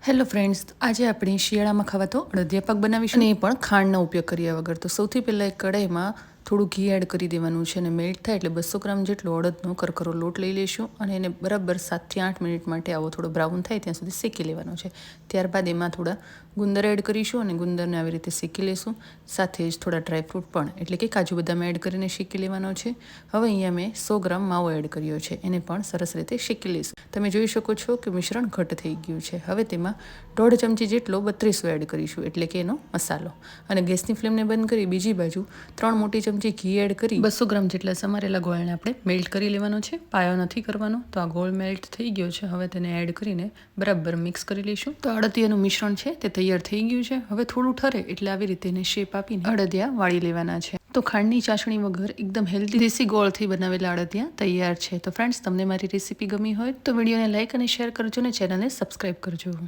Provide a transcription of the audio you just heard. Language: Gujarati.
હેલો ફ્રેન્ડ્સ, આજે આપણે શિયાળામાં ખવાતો અડદિયા પાક બનાવીશું અને એ પણ ખાંડનો ઉપયોગ કર્યા વગર. તો સૌથી પહેલાં એક કઢાઈમાં થોડું ઘી એડ કરી દેવાનું છે અને મેલ્ટ થાય એટલે 200 ગ્રામ જેટલો અડદનો કરકરો લોટ લઈ લઈશું અને એને બરાબર 7 થી 8 મિનિટ માટે આવો થોડો બ્રાઉન થાય ત્યાં સુધી શેકી લેવાનો છે. ત્યારબાદ એમાં થોડા ગુંદર એડ કરીશું અને ગુંદરને આવી રીતે શેકી લઈશું. સાથે જ થોડા ડ્રાયફ્રૂટ પણ એટલે કે કાજુ બદામ એડ કરીને શેકી લેવાનો છે. હવે અહીંયા મેં 100 ગ્રામ માવો એડ કર્યો છે, એને પણ સરસ રીતે શેકી લઈશું. તમે જોઈ શકો છો કે મિશ્રણ ઘટ થઈ ગયું છે. હવે તેમાં 1.5 ચમચી જેટલો 32 એડ કરીશું એટલે કે એનો મસાલો, અને ગેસની ફ્લેમને બંધ કરી બીજી બાજુ 3 મોટી ચમચી ઘી એડ કરી 200 ગ્રામ જેટલા સમારેલા ગોળને આપણે મેલ્ટ કરી લેવાનો છે. પાયો નથી કરવાનો. તો આ ગોળ મેલ્ટ થઈ ગયો છે. હવે તેને એડ કરીને બરાબર મિક્સ કરી લઈશું. તો અડદિયાનું મિશ્રણ છે તે તૈયાર થઈ ગયું છે. હવે થોડું ઠરે એટલે આવી રીતે એને શેપ આપીને અડદિયા વાળી લેવાના છે. તો ખાંડની ચાસણી વગર એકદમ હેલ્ધી દેશી ગોળથી બનાવેલા અડદિયા તૈયાર છે. તો ફ્રેન્ડ્સ, તમને મારી રેસીપી ગમી હોય તો વિડીયોને લાઇક અને શેર કરજો અને ચેનલને સબસ્ક્રાઈબ કરજો.